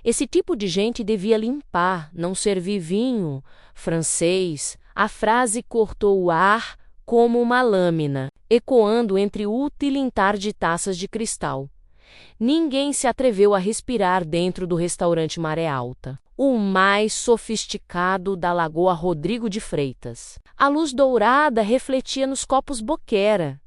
Esse tipo de gente devia limpar, não servir vinho francês. A frase cortou o ar como uma lâmina, ecoando entre o tilintar de taças de cristal. Ninguém se atreveu a respirar dentro do restaurante Maré Alta, o mais sofisticado da Lagoa Rodrigo de Freitas. A luz dourada refletia nos copos Boquera,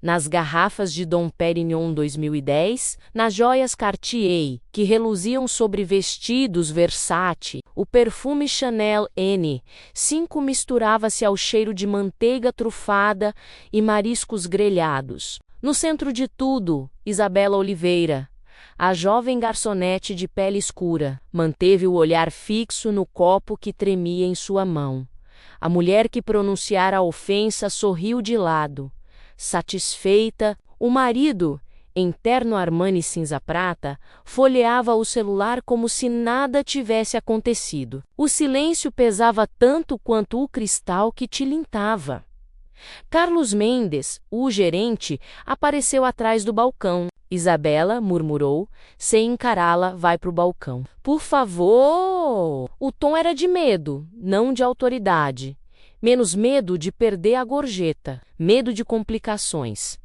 nas garrafas de Dom Pérignon 2010, nas joias Cartier, que reluziam sobre vestidos Versace. O perfume Chanel N5 misturava-se ao cheiro de manteiga trufada e mariscos grelhados. No centro de tudo, Isabela Oliveira, a jovem garçonete de pele escura, manteve o olhar fixo no copo que tremia em sua mão. A mulher que pronunciara a ofensa sorriu de lado. Satisfeita, o marido, em terno Armani cinza-prata, folheava o celular como se nada tivesse acontecido. O silêncio pesava tanto quanto o cristal que tilintava. Carlos Mendes, o gerente, apareceu atrás do balcão. Isabela murmurou, sem encará-la, vai para o balcão. Por favor! O tom era de medo, não de autoridade. Menos medo de perder a gorjeta, medo de complicações.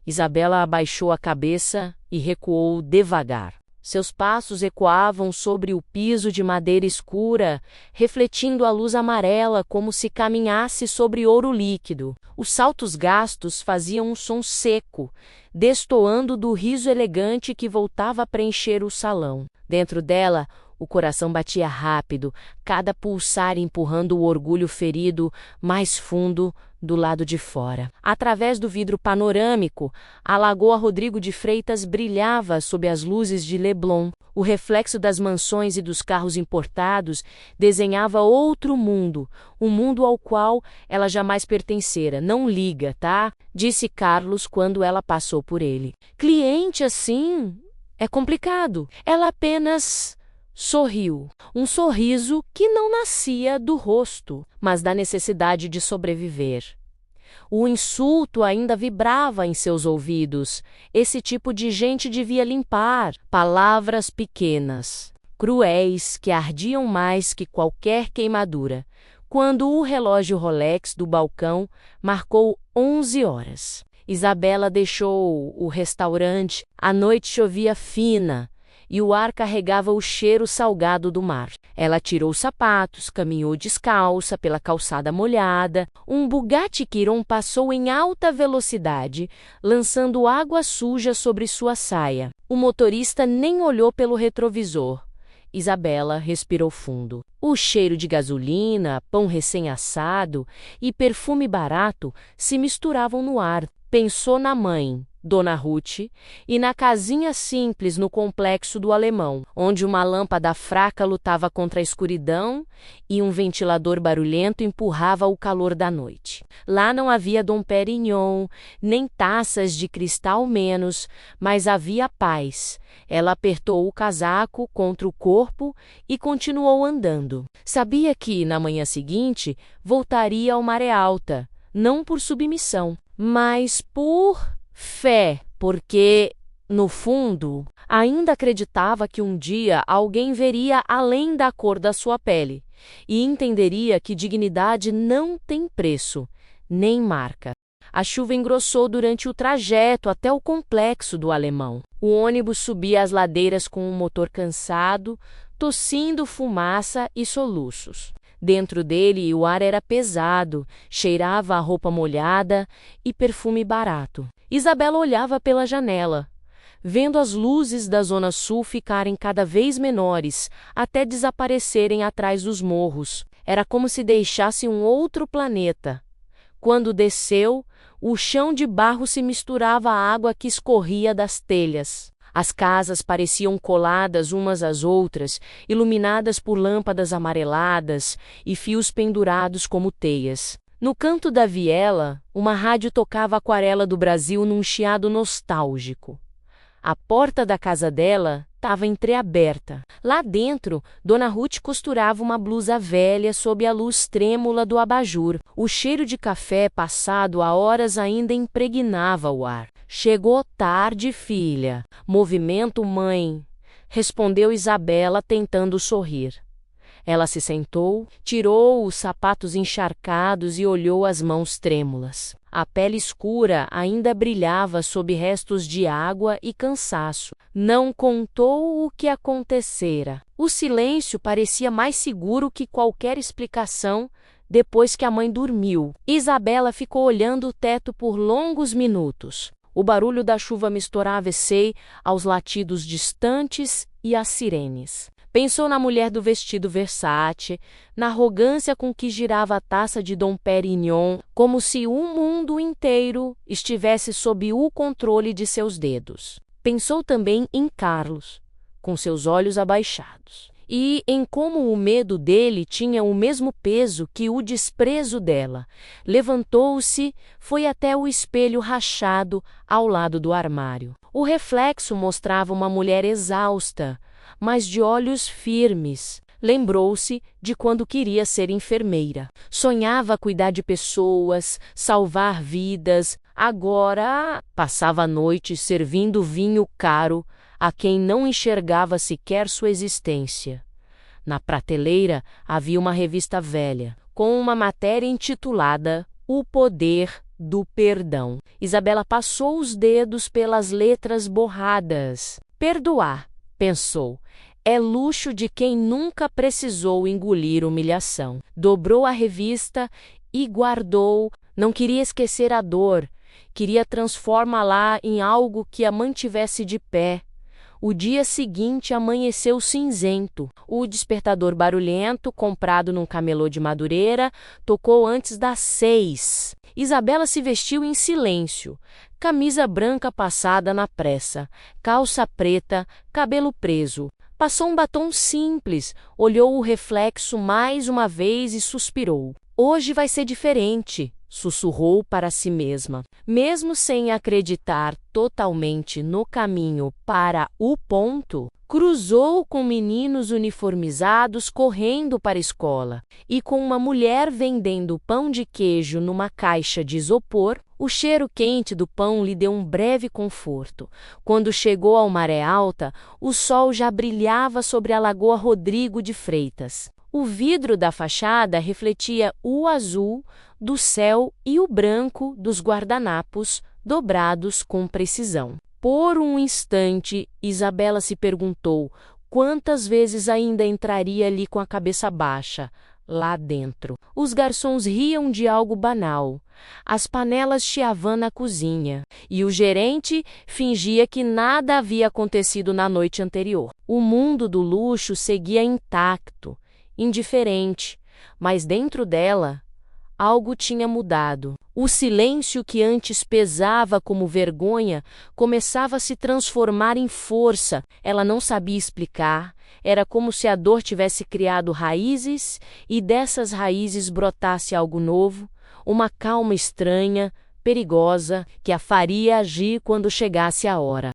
Isabela abaixou a cabeça e recuou devagar. Seus passos ecoavam sobre o piso de madeira escura, refletindo a luz amarela como se caminhasse sobre ouro líquido. Os saltos gastos faziam um som seco, destoando do riso elegante que voltava a preencher o salão. Dentro dela, o coração batia rápido, cada pulsar empurrando o orgulho ferido mais fundo do lado de fora. Através do vidro panorâmico, a Lagoa Rodrigo de Freitas brilhava sob as luzes de Leblon. O reflexo das mansões e dos carros importados desenhava outro mundo, um mundo ao qual ela jamais pertencera. Não liga, tá? Disse Carlos quando ela passou por ele. Cliente assim é complicado. Ela apenas sorriu. Um sorriso que não nascia do rosto, mas da necessidade de sobreviver. O insulto ainda vibrava em seus ouvidos. Esse tipo de gente devia limpar. Palavras pequenas, cruéis, que ardiam mais que qualquer queimadura. Quando o relógio Rolex do balcão marcou 11 horas. Isabela deixou o restaurante. A noite chovia fina e o ar carregava o cheiro salgado do mar. Ela tirou os sapatos, caminhou descalça pela calçada molhada. Um Bugatti Chiron passou em alta velocidade, lançando água suja sobre sua saia. O motorista nem olhou pelo retrovisor. Isabela respirou fundo. O cheiro de gasolina, pão recém-assado e perfume barato se misturavam no ar. Pensou na mãe, Dona Ruth, e na casinha simples no complexo do Alemão, onde uma lâmpada fraca lutava contra a escuridão e um ventilador barulhento empurrava o calor da noite. Lá não havia Dom Pérignon, nem taças de cristal menos, mas havia paz. Ela apertou o casaco contra o corpo e continuou andando. Sabia que, na manhã seguinte, voltaria ao Maré Alta, não por submissão, mas por fé, porque, no fundo, ainda acreditava que um dia alguém veria além da cor da sua pele e entenderia que dignidade não tem preço, nem marca. A chuva engrossou durante o trajeto até o complexo do Alemão. O ônibus subia as ladeiras com o motor cansado, tossindo fumaça e soluços. Dentro dele, o ar era pesado, cheirava a roupa molhada e perfume barato. Isabela olhava pela janela, vendo as luzes da Zona Sul ficarem cada vez menores, até desaparecerem atrás dos morros. Era como se deixasse um outro planeta. Quando desceu, o chão de barro se misturava à água que escorria das telhas. As casas pareciam coladas umas às outras, iluminadas por lâmpadas amareladas e fios pendurados como teias. No canto da viela, uma rádio tocava Aquarela do Brasil num chiado nostálgico. A porta da casa dela estava entreaberta. Lá dentro, Dona Ruth costurava uma blusa velha sob a luz trêmula do abajur. O cheiro de café passado há horas ainda impregnava o ar. Chegou tarde, filha. Movimento, mãe. respondeu Isabela, tentando sorrir. Ela se sentou, tirou os sapatos encharcados e olhou as mãos trêmulas. A pele escura ainda brilhava sob restos de água e cansaço. Não contou o que acontecera. O silêncio parecia mais seguro que qualquer explicação depois que a mãe dormiu. Isabela ficou olhando o teto por longos minutos. O barulho da chuva misturava-se aos latidos distantes e às sirenes. Pensou na mulher do vestido Versace, na arrogância com que girava a taça de Dom Pérignon, como se o mundo inteiro estivesse sob o controle de seus dedos. Pensou também em Carlos, com seus olhos abaixados, e em como o medo dele tinha o mesmo peso que o desprezo dela. Levantou-se, foi até o espelho rachado ao lado do armário. O reflexo mostrava uma mulher exausta, mas de olhos firmes. Lembrou-se de quando queria ser enfermeira. Sonhava cuidar de pessoas, salvar vidas. Agora passava a noite servindo vinho caro a quem não enxergava sequer sua existência. Na prateleira havia uma revista velha, com uma matéria intitulada O Poder do Perdão. Isabela passou os dedos pelas letras borradas. Perdoar, pensou, é luxo de quem nunca precisou engolir humilhação. Dobrou a revista e guardou. Não queria esquecer a dor, queria transformá-la em algo que a mantivesse de pé. O dia seguinte amanheceu cinzento. O despertador barulhento, comprado num camelô de Madureira, tocou antes das 6. Isabela se vestiu em silêncio. Camisa branca passada na pressa, calça preta, cabelo preso. Passou um batom simples, olhou o reflexo mais uma vez e suspirou. Hoje vai ser diferente, sussurrou para si mesma. Mesmo sem acreditar totalmente no caminho para o ponto, cruzou com meninos uniformizados correndo para a escola e com uma mulher vendendo pão de queijo numa caixa de isopor. O cheiro quente do pão lhe deu um breve conforto. Quando chegou ao Maré Alta, o sol já brilhava sobre a Lagoa Rodrigo de Freitas. O vidro da fachada refletia o azul do céu e o branco dos guardanapos dobrados com precisão. Por um instante, Isabela se perguntou quantas vezes ainda entraria ali com a cabeça baixa, lá dentro. Os garçons riam de algo banal. As panelas chiavam na cozinha, e o gerente fingia que nada havia acontecido na noite anterior. O mundo do luxo seguia intacto, indiferente, mas dentro dela, algo tinha mudado. O silêncio que antes pesava como vergonha começava a se transformar em força. Ela não sabia explicar. Era como se a dor tivesse criado raízes e dessas raízes brotasse algo novo, uma calma estranha, perigosa, que a faria agir quando chegasse a hora.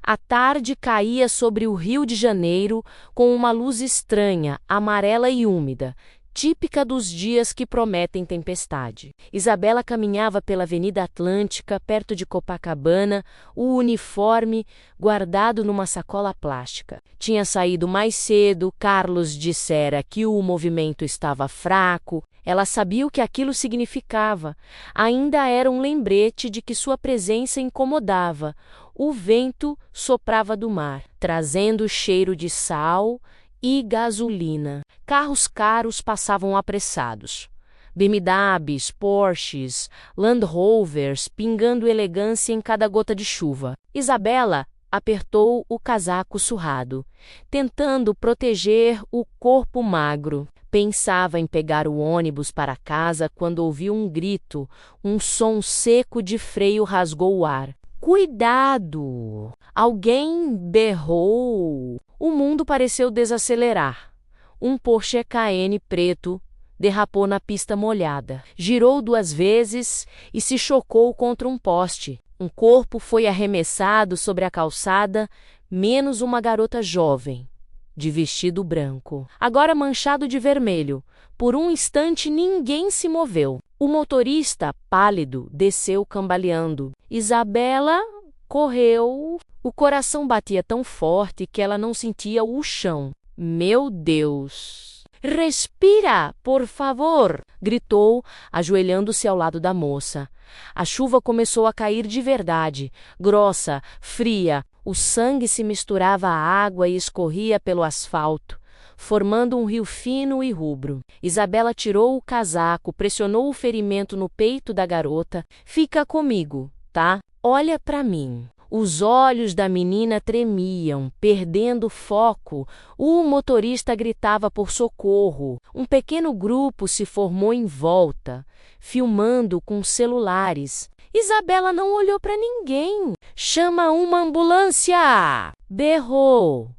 A tarde caía sobre o Rio de Janeiro com uma luz estranha, amarela e úmida, típica dos dias que prometem tempestade. Isabela caminhava pela Avenida Atlântica, perto de Copacabana, o uniforme guardado numa sacola plástica. Tinha saído mais cedo, Carlos dissera que o movimento estava fraco. Ela sabia o que aquilo significava. Ainda era um lembrete de que sua presença incomodava. O vento soprava do mar, trazendo o cheiro de sal e gasolina. Carros caros passavam apressados. BMWs, Porsches, Land Rovers, pingando elegância em cada gota de chuva. Isabela apertou o casaco surrado, tentando proteger o corpo magro. Pensava em pegar o ônibus para casa quando ouviu um grito. Um som seco de freio rasgou o ar. Cuidado! Alguém berrou. O mundo pareceu desacelerar. Um Porsche Cayenne preto derrapou na pista molhada. Girou 2 vezes e se chocou contra um poste. Um corpo foi arremessado sobre a calçada, menos uma garota jovem, de vestido branco, agora manchado de vermelho. Por um instante ninguém se moveu. O motorista, pálido, desceu cambaleando. Isabela Correu. O coração batia tão forte que ela não sentia o chão. Meu Deus! Respira, por favor! Gritou, ajoelhando-se ao lado da moça. A chuva começou a cair de verdade, grossa, fria. O sangue se misturava à água e escorria pelo asfalto, formando um rio fino e rubro. Isabela tirou o casaco, pressionou o ferimento no peito da garota. Fica comigo, tá? Olha pra mim. Os olhos da menina tremiam, perdendo foco. O motorista gritava por socorro. Um pequeno grupo se formou em volta, filmando com celulares. Isabela não olhou para ninguém. Chama uma ambulância! Berrou.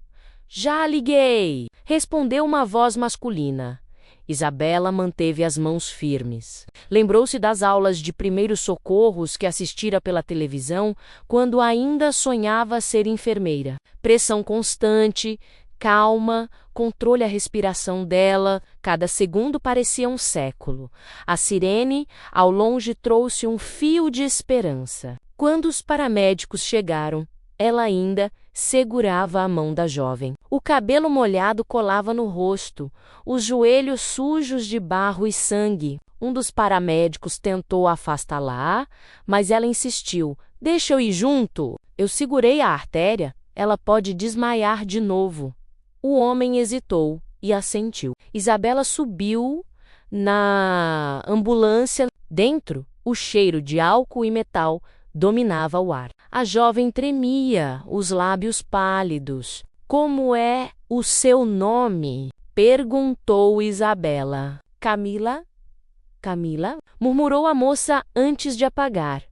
Já liguei, respondeu uma voz masculina. Isabela manteve as mãos firmes. Lembrou-se das aulas de primeiros socorros que assistira pela televisão quando ainda sonhava ser enfermeira. Pressão constante, calma, controle a respiração dela, cada segundo parecia um século. A sirene, ao longe, trouxe um fio de esperança. Quando os paramédicos chegaram, ela ainda segurava a mão da jovem. O cabelo molhado colava no rosto, os joelhos sujos de barro e sangue. Um dos paramédicos tentou afastá-la, mas ela insistiu. Deixa eu ir junto. Eu segurei a artéria. Ela pode desmaiar de novo. O homem hesitou e assentiu. Isabela subiu na ambulância. Dentro, o cheiro de álcool e metal dominava o ar. A jovem tremia, os lábios pálidos. Como é o seu nome? Perguntou Isabela. Camila? Camila? Murmurou a moça antes de apagar.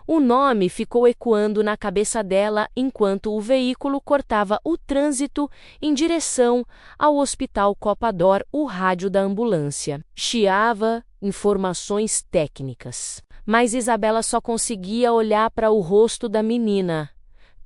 O nome ficou ecoando na cabeça dela enquanto o veículo cortava o trânsito em direção ao Hospital Copa-d'Or. O rádio da ambulância chiava informações técnicas. Mas Isabela só conseguia olhar para o rosto da menina.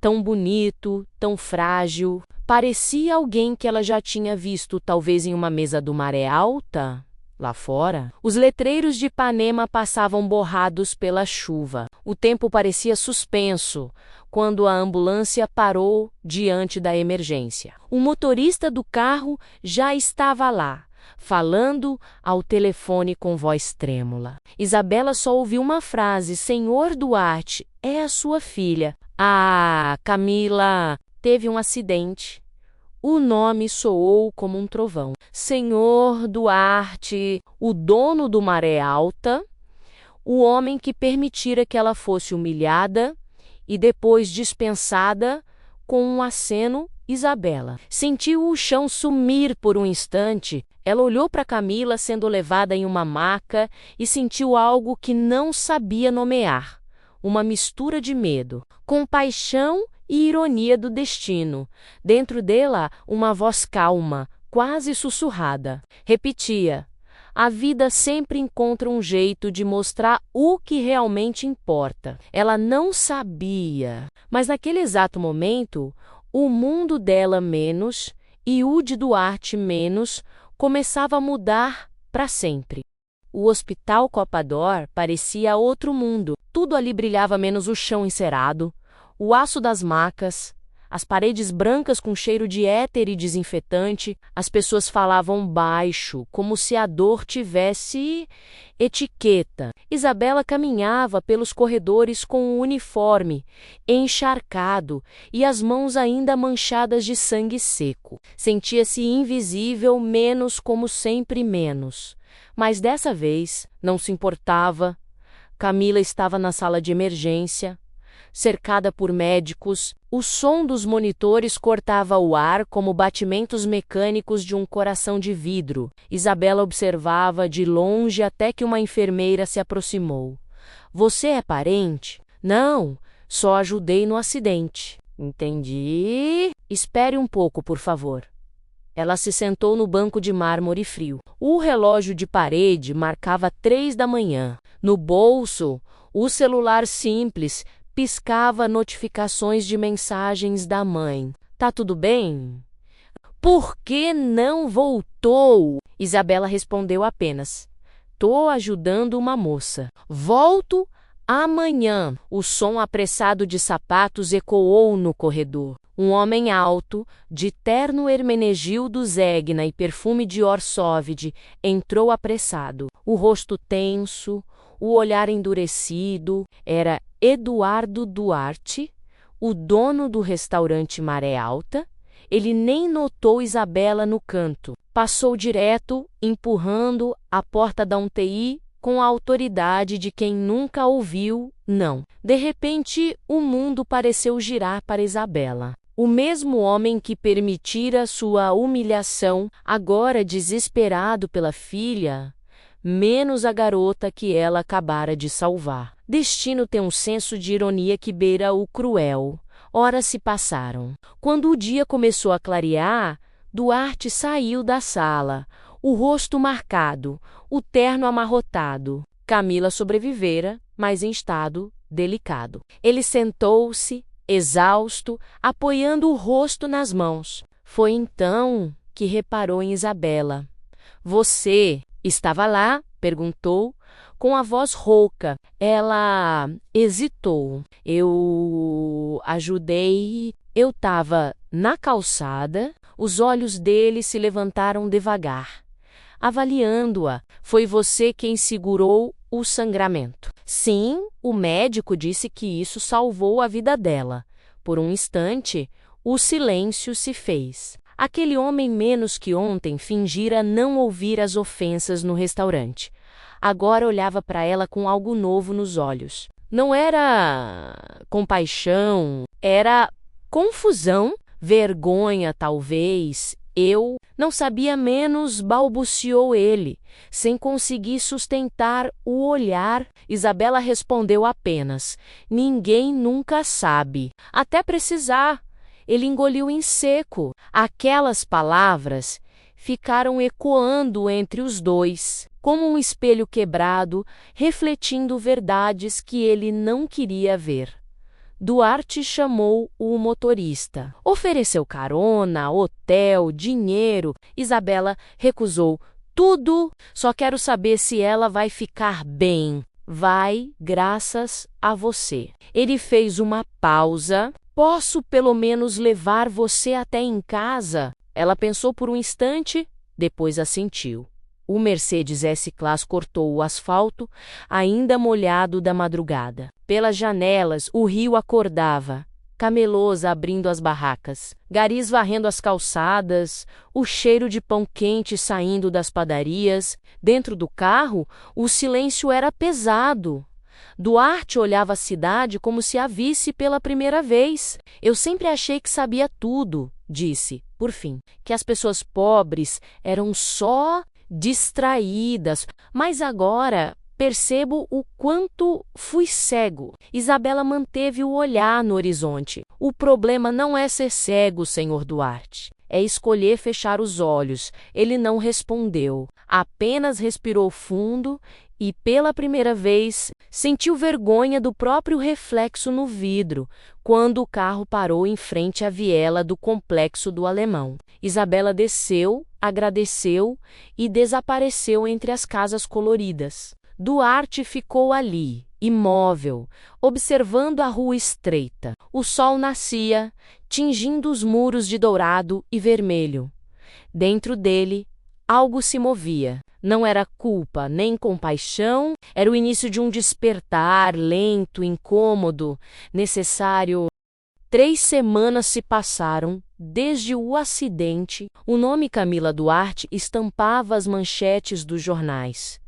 Tão bonito, tão frágil. Parecia alguém que ela já tinha visto, talvez em uma mesa do Maré Alta. Lá fora, os letreiros de Ipanema passavam borrados pela chuva. O tempo parecia suspenso quando a ambulância parou diante da emergência. O motorista do carro já estava lá, falando ao telefone com voz trêmula. Isabela só ouviu uma frase: Senhor Duarte, é a sua filha. Ah, Camila, teve um acidente. O nome soou como um trovão. Senhor Duarte, o dono do Maré Alta, o homem que permitira que ela fosse humilhada e depois dispensada. Com um aceno, Isabela sentiu o chão sumir por um instante. Ela olhou para Camila sendo levada em uma maca e sentiu algo que não sabia nomear. Uma mistura de medo, compaixão e ironia do destino. Dentro dela, uma voz calma, quase sussurrada, repetia: a vida sempre encontra um jeito de mostrar o que realmente importa. Ela não sabia, mas naquele exato momento, o mundo dela menos e o de Duarte menos começava a mudar para sempre. O Hospital Copa-d'Or parecia outro mundo. Tudo ali brilhava menos o chão encerado, o aço das macas, as paredes brancas com cheiro de éter e desinfetante. As pessoas falavam baixo, como se a dor tivesse etiqueta. Isabela caminhava pelos corredores com o uniforme encharcado e as mãos ainda manchadas de sangue seco. Sentia-se invisível, menos como sempre menos. Mas dessa vez não se importava. Camila estava na sala de emergência, cercada por médicos. O som dos monitores cortava o ar como batimentos mecânicos de um coração de vidro. Isabela observava de longe até que uma enfermeira se aproximou. Você é parente? Não, só ajudei no acidente. Entendi. Espere um pouco, por favor. Ela se sentou no banco de mármore frio. O relógio de parede marcava 3 da manhã. No bolso, o celular simples piscava notificações de mensagens da mãe. Tá tudo bem? Por que não voltou? Isabela respondeu apenas: tô ajudando uma moça. Volto Amanhã, o som apressado de sapatos ecoou no corredor. Um homem alto, de terno Hermenegildo Zegna e perfume de Orsóvide, entrou apressado. O rosto tenso, o olhar endurecido. Era Eduardo Duarte, o dono do restaurante Maré Alta. Ele nem notou Isabela no canto. Passou direto, empurrando a porta da UTI com a autoridade de quem nunca ouviu não. De repente, o mundo pareceu girar para Isabela. O mesmo homem que permitira sua humilhação, agora desesperado pela filha, menos a garota que ela acabara de salvar. Destino tem um senso de ironia que beira o cruel. Horas se passaram. Quando o dia começou a clarear, Duarte saiu da sala, o rosto marcado, o terno amarrotado. Camila sobrevivera, mas em estado delicado. Ele sentou-se, exausto, apoiando o rosto nas mãos. Foi então que reparou em Isabela. Você estava lá? Perguntou, com a voz rouca. Ela hesitou. Eu ajudei. Eu estava na calçada. Os olhos dele se levantaram devagar, avaliando-a. Foi você quem segurou o sangramento. Sim, o médico disse que isso salvou a vida dela. Por um instante, o silêncio se fez. Aquele homem menos que ontem fingira não ouvir as ofensas no restaurante. Agora olhava para ela com algo novo nos olhos. Não era compaixão, era confusão, vergonha, talvez. Eu não sabia menos, balbuciou ele, sem conseguir sustentar o olhar. Isabela respondeu apenas: ninguém nunca sabe, até precisar. Ele engoliu em seco. Aquelas palavras ficaram ecoando entre os dois, como um espelho quebrado, refletindo verdades que ele não queria ver. Duarte chamou o motorista. Ofereceu carona, hotel, dinheiro. Isabela recusou. Tudo. Só quero saber se ela vai ficar bem. Vai, graças a você. Ele fez uma pausa. Posso pelo menos levar você até em casa? Ela pensou por um instante, depois assentiu. O Mercedes S-Class cortou o asfalto, ainda molhado da madrugada. Pelas janelas, o rio acordava, camelosa abrindo as barracas, garis varrendo as calçadas, o cheiro de pão quente saindo das padarias. Dentro do carro, o silêncio era pesado. Duarte olhava a cidade como se a visse pela primeira vez. Eu sempre achei que sabia tudo, disse, por fim, que as pessoas pobres eram só distraídas, mas agora percebo o quanto fui cego. Isabela manteve o olhar no horizonte. O problema não é ser cego, Sr. Duarte. É escolher fechar os olhos. Ele não respondeu. Apenas respirou fundo e, pela primeira vez, sentiu vergonha do próprio reflexo no vidro, quando o carro parou em frente à viela do Complexo do Alemão. Isabela desceu, agradeceu e desapareceu entre as casas coloridas. Duarte ficou ali, imóvel, observando a rua estreita. O sol nascia, tingindo os muros de dourado e vermelho. Dentro dele, algo se movia. Não era culpa nem compaixão, era o início de um despertar lento, incômodo, necessário. 3 semanas se passaram desde o acidente. O nome Camila Duarte estampava as manchetes dos jornais.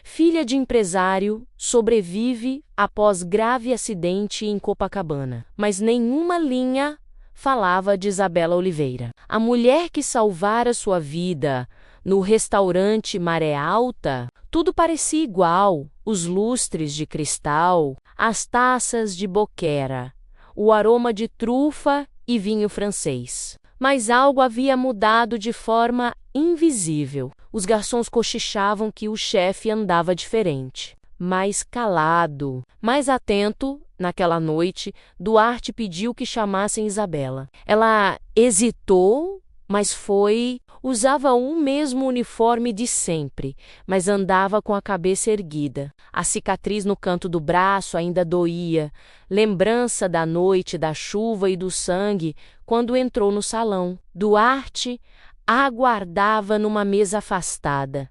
Filha de empresário, sobrevive após grave acidente em Copacabana. Mas nenhuma linha falava de Isabela Oliveira. A mulher que salvara sua vida no restaurante Maré Alta. Tudo parecia igual: os lustres de cristal, as taças de boquera, o aroma de trufa e vinho francês. Mas algo havia mudado de forma invisível. Os garçons cochichavam que o chefe andava diferente, mais calado, mais atento. Naquela noite, Duarte pediu que chamassem Isabela. Ela hesitou, mas usava o mesmo uniforme de sempre, mas andava com a cabeça erguida. A cicatriz no canto do braço ainda doía, lembrança da noite, da chuva e do sangue, quando entrou no salão. Duarte aguardava numa mesa afastada,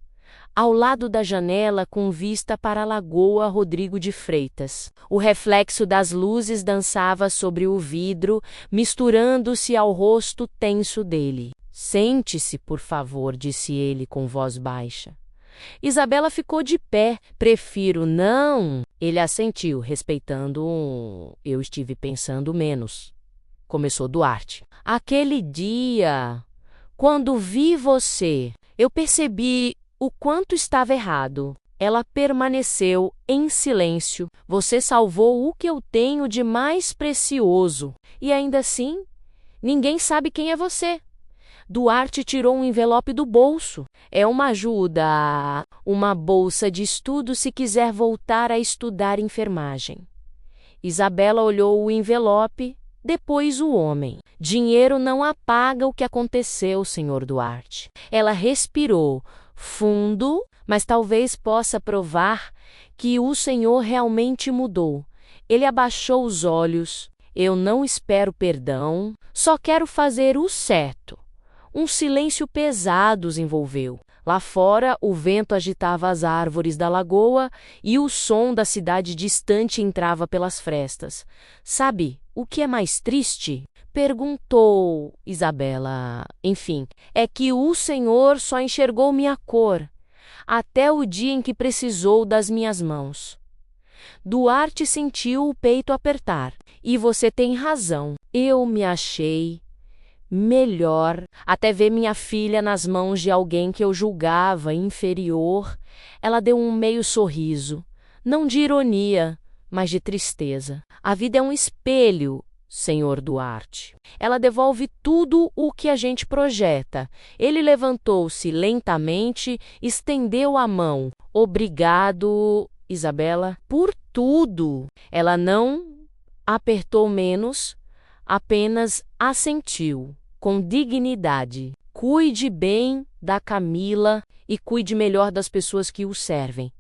ao lado da janela com vista para a Lagoa Rodrigo de Freitas. O reflexo das luzes dançava sobre o vidro, misturando-se ao rosto tenso dele. Sente-se, por favor, disse ele com voz baixa. Isabela ficou de pé. Prefiro não. Ele assentiu, respeitando. Eu estive pensando menos. Começou Duarte. Aquele dia, quando vi você, eu percebi o quanto estava errado. Ela permaneceu em silêncio. Você salvou o que eu tenho de mais precioso. E ainda assim, ninguém sabe quem é você. Duarte tirou um envelope do bolso. É uma ajuda, uma bolsa de estudo se quiser voltar a estudar enfermagem. Isabela olhou o envelope, depois o homem. Dinheiro não apaga o que aconteceu, Sr. Duarte. Ela respirou fundo, mas talvez possa provar que o senhor realmente mudou. Ele abaixou os olhos. Eu não espero perdão, só quero fazer o certo. Um silêncio pesado os envolveu. Lá fora, o vento agitava as árvores da lagoa e o som da cidade distante entrava pelas frestas. Sabe o que é mais triste? Perguntou Isabela. Enfim, é que o senhor só enxergou minha cor, até o dia em que precisou das minhas mãos. Duarte sentiu o peito apertar. E você tem razão. Eu me achei melhor até ver minha filha nas mãos de alguém que eu julgava inferior. Ela deu um meio sorriso, não de ironia, mas de tristeza. A vida é um espelho, Sr. Duarte. Ela devolve tudo o que a gente projeta. Ele levantou-se lentamente, estendeu a mão. Obrigado, Isabela, por tudo. Ela não apertou menos, apenas assentiu, com dignidade. Cuide bem da Camila e cuide melhor das pessoas que o servem.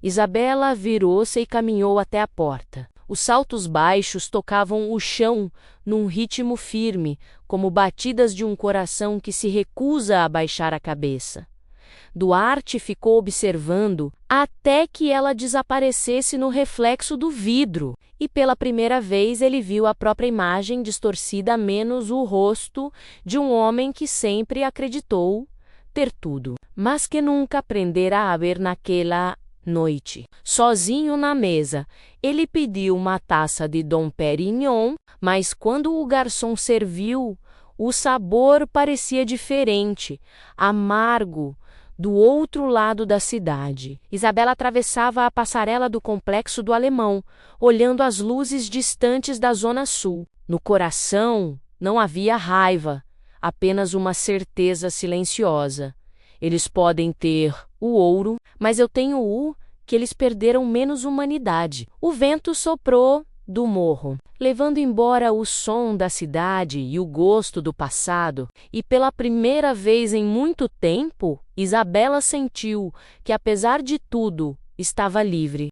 Isabela virou-se e caminhou até a porta. Os saltos baixos tocavam o chão num ritmo firme, como batidas de um coração que se recusa a baixar a cabeça. Duarte ficou observando até que ela desaparecesse no reflexo do vidro, e pela primeira vez ele viu a própria imagem distorcida, menos o rosto de um homem que sempre acreditou ter tudo, mas que nunca aprendera a ver naquela noite. Sozinho na mesa, ele pediu uma taça de Dom Perignon, mas quando o garçom serviu, o sabor parecia diferente, amargo, do outro lado da cidade. Isabela atravessava a passarela do Complexo do Alemão, olhando as luzes distantes da Zona Sul. No coração não havia raiva, apenas uma certeza silenciosa. Eles podem ter o ouro, mas eu tenho o que eles perderam menos humanidade. O vento soprou do morro, levando embora o som da cidade e o gosto do passado, e pela primeira vez em muito tempo, Isabela sentiu que, apesar de tudo, estava livre.